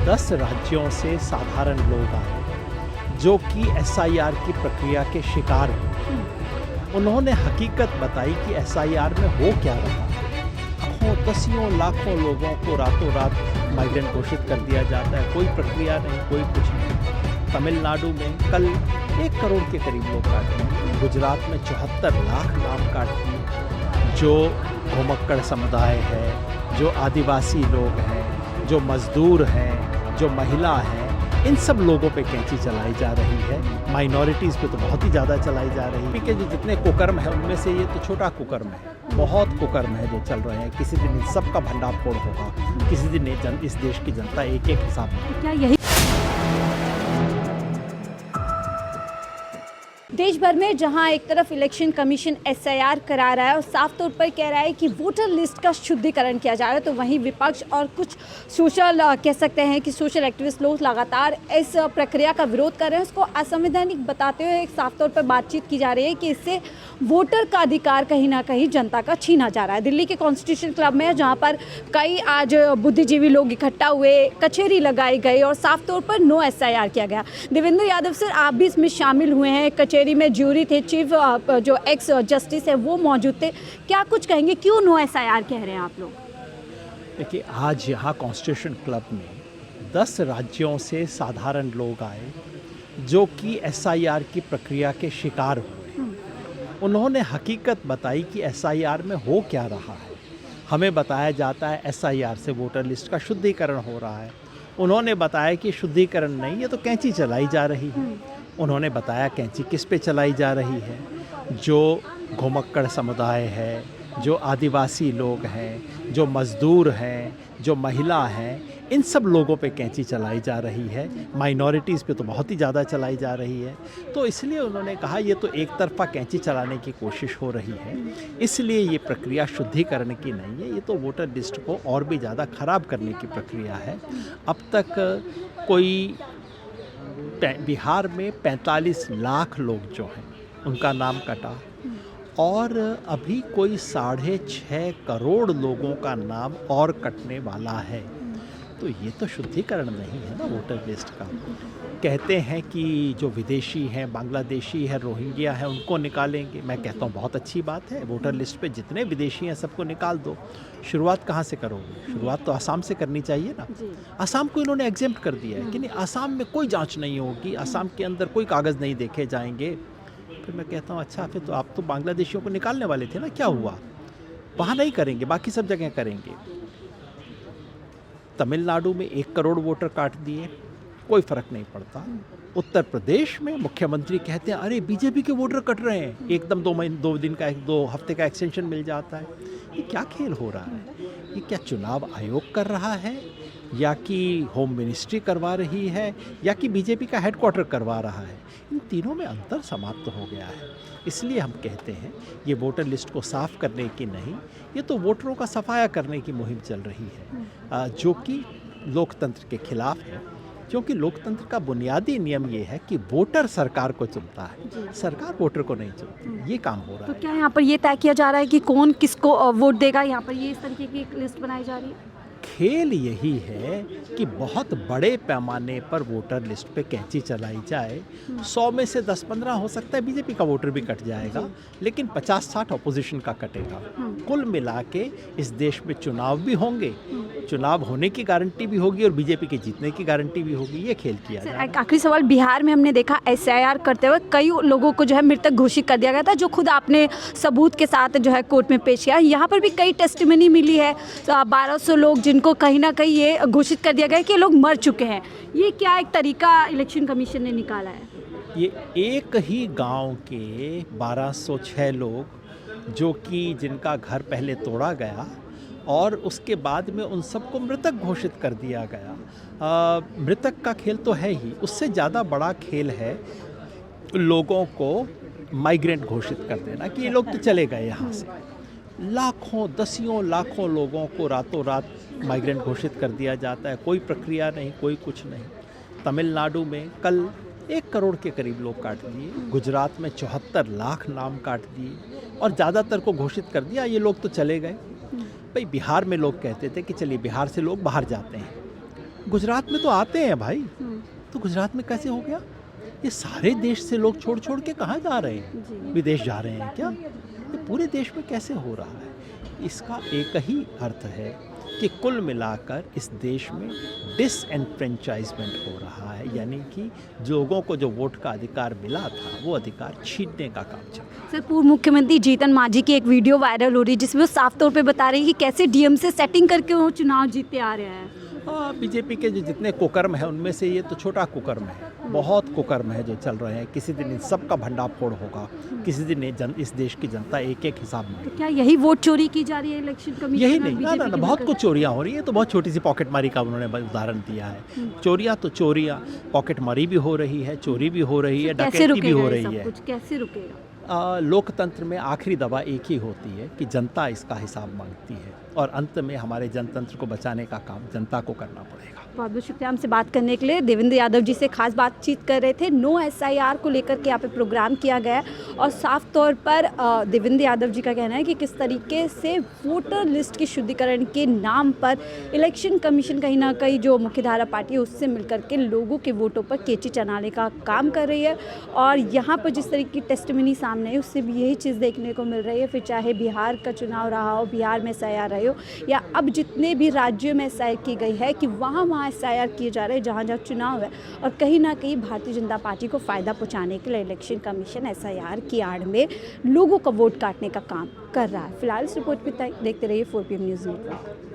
10 राज्यों से साधारण लोग आए जो कि एसआईआर की प्रक्रिया के शिकार हुए। उन्होंने हकीकत बताई कि एसआईआर में हो क्या रहा है। दसियों लाखों लोगों को रातों रात माइग्रेंट घोषित कर दिया जाता है, कोई प्रक्रिया नहीं, कोई कुछ नहीं। तमिलनाडु में कल 1 करोड़ के करीब लोग काट दिए, गुजरात में 74 लाख नाम काट दिए। जो घुमक्कड़ समुदाय है, जो आदिवासी लोग हैं, जो मजदूर हैं, जो महिला हैं, इन सब लोगों पे कैंची चलाई जा रही है। माइनॉरिटीज़ पे तो बहुत ही ज़्यादा चलाई जा रही है कि जो जितने कुकर्म है उनमें से ये तो छोटा कुकर्म है, बहुत कुकर्म है जो चल रहे हैं। किसी दिन इन सब का भंडाफोड़ होगा, किसी दिन इस देश की जनता एक एक हिसाब में। क्या यही देश भर में जहां एक तरफ इलेक्शन कमीशन एसआईआर करा रहा है और साफ तौर पर कह रहा है कि वोटर लिस्ट का शुद्धिकरण किया जा रहा है, तो वहीं विपक्ष और कुछ सोशल कह सकते हैं कि सोशल एक्टिविस्ट लोग लगातार इस प्रक्रिया का विरोध कर रहे हैं। उसको असंवैधानिक बताते हुए एक साफ तौर पर बातचीत की जा रही है कि इससे वोटर का अधिकार कहीं ना कहीं जनता का छीना जा रहा है। दिल्ली के कॉन्स्टिट्यूशन क्लब में जहाँ पर कई आज बुद्धिजीवी लोग इकट्ठा हुए, कचहरी लगाई गई और साफ तौर पर नो एसआईआर किया गया। देवेंद्र यादव सर, आप भी इसमें शामिल हुए हैं, कचहरी में ज्यूरी थे, चीफ जो एक्स जस्टिस है वो मौजूद थे। क्या कुछ कहेंगे, क्यों नो एसआईआर कह रहे हैं आप लोग? देखिए, आज यहाँ कॉन्स्टिट्यूशन क्लब में 10 राज्यों से साधारण लोग आए जो कि एसआईआर की प्रक्रिया के शिकार हुए। उन्होंने हकीकत बताई कि एसआईआर में हो क्या रहा है। हमें बताया जाता है एसआईआर से वोटर लिस्ट का शुद्धिकरण हो रहा है। उन्होंने बताया कि शुद्धिकरण नहीं, ये तो कैंची चलाई जा रही है। उन्होंने बताया कैंची किस पे चलाई जा रही है। जो घुमक्कड़ समुदाय है, जो आदिवासी लोग हैं, जो मजदूर हैं, जो महिला हैं, इन सब लोगों पे कैंची चलाई जा रही है। माइनॉरिटीज़ पे तो बहुत ही ज़्यादा चलाई जा रही है। तो इसलिए उन्होंने कहा ये तो एक तरफा कैंची चलाने की कोशिश हो रही है, इसलिए ये प्रक्रिया शुद्धिकरण की नहीं है, ये तो वोटर लिस्ट को और भी ज़्यादा ख़राब करने की प्रक्रिया है। अब तक कोई बिहार में 45 लाख लोग जो हैं उनका नाम कटा और अभी कोई 6.5 करोड़ लोगों का नाम और कटने वाला है। तो ये तो शुद्धिकरण नहीं है ना वोटर लिस्ट का। कहते हैं कि जो विदेशी हैं, बांग्लादेशी है, रोहिंग्या है, उनको निकालेंगे। मैं कहता हूँ बहुत अच्छी बात है, वोटर लिस्ट पे जितने विदेशी हैं सबको निकाल दो। शुरुआत कहाँ से करोगे? शुरुआत तो आसाम से करनी चाहिए ना। आसाम को इन्होंने एग्जेम्प्ट कर दिया है कि नहीं, आसाम में कोई जांच नहीं होगी, आसाम के अंदर कोई कागज़ नहीं देखे जाएंगे। फिर मैं कहता हूँ अच्छा, फिर तो आप तो बांग्लादेशियों को निकालने वाले थे ना, क्या हुआ? वहाँ नहीं करेंगे, बाकी सब जगह करेंगे। तमिलनाडु में 1 करोड़ वोटर काट दिए, कोई फ़र्क नहीं पड़ता। उत्तर प्रदेश में मुख्यमंत्री कहते हैं अरे बीजेपी के वोटर कट रहे हैं, एकदम 2 हफ्ते का एक्सटेंशन मिल जाता है। ये क्या खेल हो रहा है? ये क्या चुनाव आयोग कर रहा है, या कि होम मिनिस्ट्री करवा रही है, या कि बीजेपी का हेडक्वार्टर करवा रहा है? इन तीनों में अंतर समाप्त हो गया है। इसलिए हम कहते हैं ये वोटर लिस्ट को साफ़ करने की नहीं, ये तो वोटरों का सफाया करने की मुहिम चल रही है, जो कि लोकतंत्र के खिलाफ है। क्योंकि लोकतंत्र का बुनियादी नियम ये है कि वोटर सरकार को चुनता है, सरकार वोटर को नहीं चुनती। ये काम हो रहा है। तो क्या यहाँ पर ये तय किया जा रहा है कि कौन किसको वोट देगा? यहाँ पर ये इस तरीके की एक लिस्ट बनाई जा रही है। खेल यही है कि बहुत बड़े पैमाने पर वोटर लिस्ट पे कैंची चलाई जाए। 100 में से 10-15 हो सकता है बीजेपी का वोटर भी कट जाएगा, लेकिन 50-60 ऑपोजिशन का कटेगा। कुल मिला के इस देश में चुनाव भी होंगे, चुनाव होने की गारंटी भी होगी और बीजेपी के जीतने की गारंटी भी होगी। ये खेल किया जाए। आखिरी सवाल, बिहार में हमने देखा एसआईआर करते हुए कई लोगों को जो है मृतक घोषित कर दिया गया था, जो खुद आपने सबूत के साथ जो है कोर्ट में पेश किया। यहाँ पर भी कई टेस्टिमनी मिली है, 1200 लोग जिनको कहीं ना कहीं ये घोषित कर दिया गया है कि लोग मर चुके हैं। ये क्या एक तरीका इलेक्शन कमीशन ने निकाला है? ये एक ही गांव के 1206 लोग जो कि जिनका घर पहले तोड़ा गया और उसके बाद में उन सबको मृतक घोषित कर दिया गया। मृतक का खेल तो है ही, उससे ज़्यादा बड़ा खेल है लोगों को माइग्रेंट घोषित कर देना कि ये लोग तो चले गए यहाँ से। लाखों, दसियों लाखों लोगों को रातों रात माइग्रेंट घोषित कर दिया जाता है, कोई प्रक्रिया नहीं, कोई कुछ नहीं। तमिलनाडु में कल 1 करोड़ के करीब लोग काट दिए, गुजरात में 74 लाख नाम काट दिए और ज़्यादातर को घोषित कर दिया ये लोग तो चले गए। भाई बिहार में लोग कहते थे कि चलिए बिहार से लोग बाहर जाते हैं, गुजरात में तो आते हैं भाई, तो गुजरात में कैसे हो गया? ये सारे देश से लोग छोड़ छोड़ के कहाँ जा रहे हैं? जी। विदेश जा रहे हैं क्या? ये पूरे देश में कैसे हो रहा है? इसका एक ही अर्थ है कि कुल मिलाकर इस देश में डिसएनफ्रेंचाइजमेंट हो रहा है, यानी कि लोगों को जो वोट का अधिकार मिला था वो अधिकार छीनने का काम चल रहा है। सर, पूर्व मुख्यमंत्री जीतन मांझी की एक वीडियो वायरल हो रही है जिसमें वो साफ तौर पे बता रहे हैं कि कैसे डीएम से सेटिंग करके वो चुनाव जीतते आ रहे हैं। हाँ, बीजेपी के जो जितने कुकर्म हैं उनमें से ये तो छोटा कुकर्म है, बहुत कुकर्म है जो चल रहे हैं। किसी दिन इन सब का भंडाफोड़ होगा, किसी दिन इस देश की जनता एक एक हिसाब में। तो क्या यही वोट चोरी की जा रही है इलेक्शन कमीशन? यही और नहीं, ना बीजेपी ना ना के बहुत मिलकर? कुछ चोरियां हो रही है, तो बहुत छोटी सी पॉकेटमारी का उन्होंने उदाहरण दिया है। चोरियां तो चोरियां, पॉकेटमारी भी हो रही है, चोरी भी हो रही है, कैसे डकैती भी रुकेगा हो ये रही सब है। कुछ? कैसे रुकेगा? लोकतंत्र में आखिरी दवा एक ही होती है कि जनता इसका हिसाब मांगती है, और अंत में हमारे जनतंत्र को बचाने का काम जनता को करना पड़ेगा। बहुत बहुत शुक्रिया हमसे बात करने के लिए। देवेंद्र यादव जी से खास बातचीत कर रहे थे। नो एसआईआर को लेकर के यहाँ पे प्रोग्राम किया गया है और साफ तौर पर देवेंद्र यादव जी का कहना है कि किस तरीके से वोटर लिस्ट की शुद्धिकरण के नाम पर इलेक्शन कमीशन कहीं ना कहीं जो मुख्यधारा पार्टी है उससे मिलकर के लोगों के वोटों पर केची चनाने का काम कर रही है। और यहाँ पर जिस तरीके की टेस्टिमनी सामने है उससे भी यही चीज़ देखने को मिल रही है। फिर चाहे बिहार का चुनाव रहा हो, बिहार में एसआईआर रहे हो, या अब जितने भी राज्यों में एसआईआर की गई है कि वहाँ एसआईआर किए जा रहे हैं जहाँ जहाँ चुनाव है, और कहीं ना कहीं भारतीय जनता पार्टी को फ़ायदा पहुँचाने के लिए इलेक्शन कमीशन एसआईआर की आड़ में लोगों का वोट काटने का काम कर रहा है। फिलहाल इस रिपोर्ट में देखते रहिए 4PM न्यूज़ नेटवर्क।